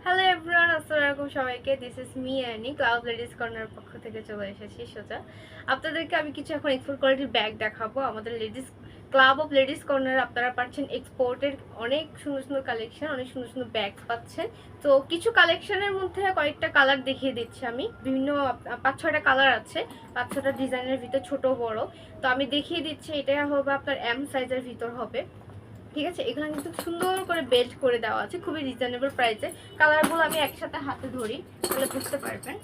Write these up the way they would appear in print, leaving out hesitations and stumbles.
Hello everyone, আসসালামু আলাইকুম সবাইকে। This is me Annie, club ladies corner পক্ষ থেকে চলে এসেছি সোজা। আপনাদেরকে আমি কিছু এখন এক্সপোর্ট কোয়ালিটির ব্যাগ দেখাবো। আমাদের ladies club of ladies corner আপনারা পাচ্ছেন এক্সপোর্টের অনেক সুন্দর সুন্দর কালেকশন, অনেক সুন্দর সুন্দর ব্যাগ পাচ্ছেন। তো কিছু কালেকশনের মধ্যে কয়েকটা কালার দেখিয়ে দিচ্ছি আমি। বিভিন্ন 5-6টা কালার আছে, 5-6টা ডিজাইনের ভিতর, ছোট বড়। তো আমি দেখিয়ে দিচ্ছি, এটা হবে আপনার এম সাইজের ভিতর হবে, ঠিক আছে। এখানে কিন্তু সুন্দর করে বেল্ট করে দেওয়া আছে, খুবই রিজনেবল প্রাইসে। কালারগুলো আমি একসাথে হাতে ধরি তাহলে বুঝতে পারবেন।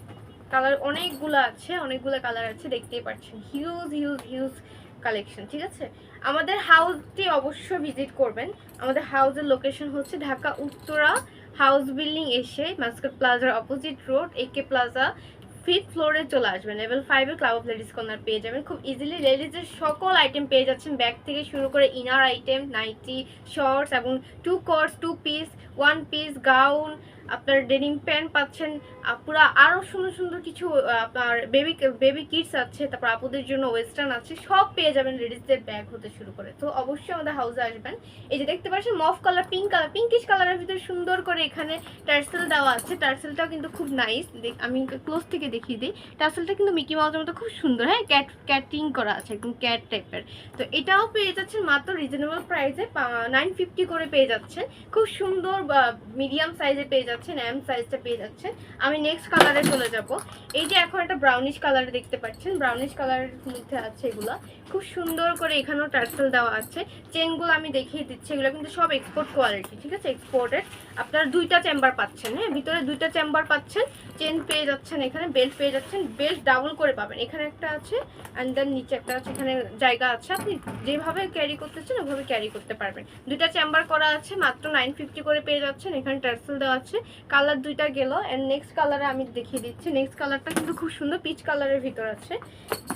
কালার অনেকগুলো আছে, অনেকগুলো কালার আছে, দেখতেই পাচ্ছেন। হিউজ হিউজ হিউজ কালেকশন, ঠিক আছে। আমাদের হাউসটি অবশ্যই ভিজিট করবেন। আমাদের হাউসের লোকেশন হচ্ছে ঢাকা উত্তরা হাউস বিল্ডিং এসে মাস্কট প্লাজার অপোজিট রোড একে প্লাজা 5th ফ্লোরে চলে আসবেন। লেভেল 5-এ ক্লাব অফ লেডিস কর্নার পেয়ে যাবেন খুব ইজিলি। লেডিজের সকল আইটেম পেয়ে যাচ্ছেন, ব্যাগ থেকে শুরু করে ইনার আইটেম, নাইটি, শর্টস এবং 2 কোর্স, 2 পিস, 1 পিস, গাউন, আপনার ডেনিম প্যান্ট পাচ্ছেন। পুরো আরও সুন্দর সুন্দর কিছু আপনার বেবি কিডস আছে, তারপর আপুদের জন্য ওয়েস্টার্ন আছে, সব পেয়ে যাবেন লেডিসদের ব্যাগ হতে শুরু করে। তো অবশ্যই আমাদের হাউসে আসবেন। এই যে দেখতে পাচ্ছেন মফ কালার, পিঙ্কিশ কালারের ভিতরে সুন্দর করে এখানে টার্সেল দেওয়া আছে। টার্সেলটাও কিন্তু খুব নাইস, আমি ক্লোজ থেকে দেখিয়ে দিই। টার্সেলটা কিন্তু মিকি মাউসের মতো খুব সুন্দর, হ্যাঁ, ক্যাটিং করা আছে, একদম ক্যাট টাইপের। তো এটাও পেয়ে যাচ্ছেন মাত্র রিজনেবল প্রাইসে 950 করে পেয়ে যাচ্ছেন। খুব সুন্দর মিডিয়াম সাইজে পেয়ে যাচ্ছেন, এম সাইজটা পেয়ে যাচ্ছেন। আমি নেক্সট কালারে চলে যাব। এই যে এখন একটা ব্রাউনিশ কালার দেখতে পাচ্ছেন, ব্রাউনিশ কালারের মধ্যে আছে এগুলা, খুব সুন্দর করে এখানেও টার্সেল দেওয়া আছে। চেনগুলো আমি দেখিয়ে দিচ্ছি, এগুলো কিন্তু সব এক্সপোর্ট কোয়ালিটি, ঠিক আছে, এক্সপোর্টেড। আপনারা 2টা চেম্বার পাচ্ছেন, হ্যাঁ, ভিতরে 2টা চেম্বার পাচ্ছেন। চেন পেয়ে যাচ্ছেন, এখানে বেল্ট পেয়ে যাচ্ছেন, বেল্ট ডাবল করে পাবেন। এখানে একটা আছে অ্যান্ড দেন নিচে একটা আছে, এখানে জায়গা আছে, আপনি যেভাবে ক্যারি করতেছেন ওভাবে ক্যারি করতে পারবেন। 2টা চেম্বার করা আছে, মাত্র 950 করে পেয়ে যাচ্ছেন। এখানে টার্সেল দেওয়া আছে। কালার 2টা গেল, অ্যান্ড নেক্সট কালারে আমি দেখিয়ে দিচ্ছি। নেক্সট কালারটা কিন্তু খুব সুন্দর পিচ কালারের ভিতর আছে।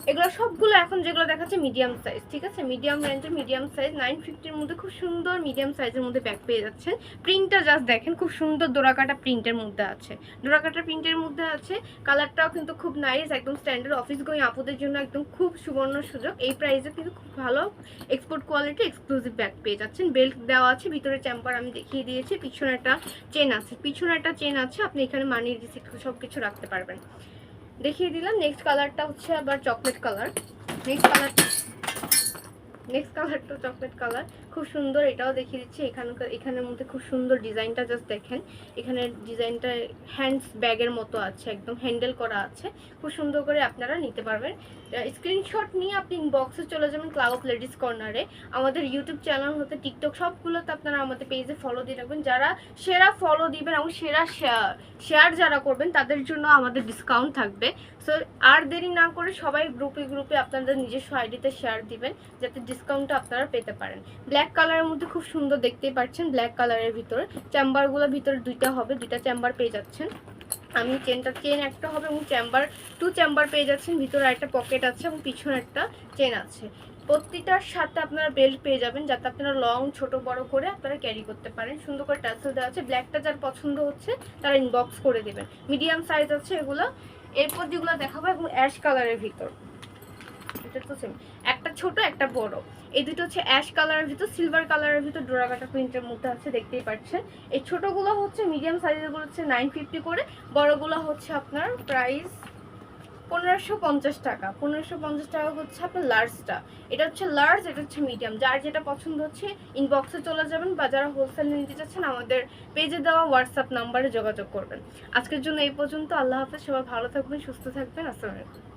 এগুলো সবগুলো এখন যেগুলো দেখাচ্ছে মিডিয়াম সাইজ, ঠিক আছে, মিডিয়াম রেঞ্জের মিডিয়াম সাইজ। 950-র মধ্যে খুব সুন্দর মিডিয়াম সাইজের মধ্যে ব্যাগ পেয়ে যাচ্ছেন। প্রিন্টটা জাস্ট দেখেন, খুব সুন্দর ডোরাকাটা প্রিন্টের মধ্যে আছে, ডোরাকাটা প্রিন্টের মধ্যে আছে। কালারটাও কিন্তু খুব নাইস, একদম স্ট্যান্ডার্ড অফিস গোয়িং আপুদের জন্য একদম খুব সুবর্ণ সুযোগ। এই প্রাইসে কিন্তু খুব ভালো এক্সপোর্ট কোয়ালিটি এক্সক্লুসিভ ব্যাগ পেয়ে যাচ্ছেন। বেল্ট দেওয়া আছে, ভিতরে চেম্বার আমি দেখিয়ে দিয়েছি। পিছনে একটা চেন আছে, আপনি এখানে মানি রিসিট সব কিছু রাখতে পারবেন, দেখিয়ে দিলাম। নেক্সট কালারটা হচ্ছে আবার চকলেট কালার। নেক্সট কালারটা চকলেট কালার, খুব সুন্দর, এটাও দেখিয়ে দিচ্ছি। এখানের মধ্যে খুব সুন্দর ডিজাইনটা জাস্ট দেখেন। এখানে ডিজাইনটা হ্যান্ডস ব্যাগের মতো আছে, একদম হ্যান্ডেল করা আছে, খুব সুন্দর করে আপনারা নিতে পারবেন। স্ক্রিনশট নিয়ে আপনি ইনবক্সে চলে যাবেন ক্লাব অফ লেডিস কর্নারে। আমাদের ইউটিউব চ্যানেল হতে টিকটক সবগুলোতে আপনারা আমাদের পেজে ফলো দিয়ে রাখবেন। যারা সেরা ফলো দিবেন এবং সেরা শেয়ার যারা করবেন তাদের জন্য আমাদের ডিসকাউন্ট থাকবে। সো আর দেরি না করে সবাই গ্রুপে আপনাদের নিজস্ব আইডিতে শেয়ার দিবেন, যাতে ডিসকাউন্টটা আপনারা পেতে পারেন। ব্ল্যাক কালারের মধ্যে খুব সুন্দর, দেখতেই পাচ্ছেন, ব্ল্যাক কালারের ভিতরে চেম্বারগুলো ভিতরে 2টা হবে, 2টা চেম্বার পেয়ে যাচ্ছেন। আমি চেন একটা হবে এবং 2 চেম্বার পেয়ে যাচ্ছেন। ভিতরে একটা পকেট আছে এবং পিছনে একটা চেন আছে। প্রতিটার সাথে আপনারা বেল্ট পেয়ে যাবেন, যাতে আপনারা লং ছোট বড় করে আপনারা ক্যারি করতে পারেন। সুন্দর করে টাসেল দেওয়া আছে। ব্ল্যাকটা যার পছন্দ হচ্ছে তারা ইনবক্স করে দেবেন। মিডিয়াম সাইজ আছে এগুলো। এরপর যেগুলো দেখাবো এবং অ্যাশ কালারের ভিতর, এটা তো সেম, একটা ছোট একটা বড়। এই দুটো হচ্ছে অ্যাশ কালারের ভিতর, সিলভার কালারের ভিতর ডোরাকাটা প্রিন্টের মধ্যে আছে, দেখতেই পাচ্ছেন। এই ছোটগুলো হচ্ছে মিডিয়াম সাইজেরগুলো হচ্ছে 950 করে, বড়গুলো হচ্ছে আপনার প্রাইস 1550 টাকা। 1550 টাকা হচ্ছে আপনার লার্জটা। এটা হচ্ছে লার্জ, এটা হচ্ছে মিডিয়াম। যার যেটা পছন্দ হচ্ছে ইনবক্সে চলে যাবেন, বা যারা হোলসেল নিতে চাচ্ছেন আমাদের পেজে দেওয়া হোয়াটসঅ্যাপ নাম্বারে যোগাযোগ করবেন। আজকের জন্য এই পর্যন্ত। আল্লাহ হাফেজ, সবাই ভালো থাকবেন, সুস্থ থাকবেন, আসসালামু আলাইকুম।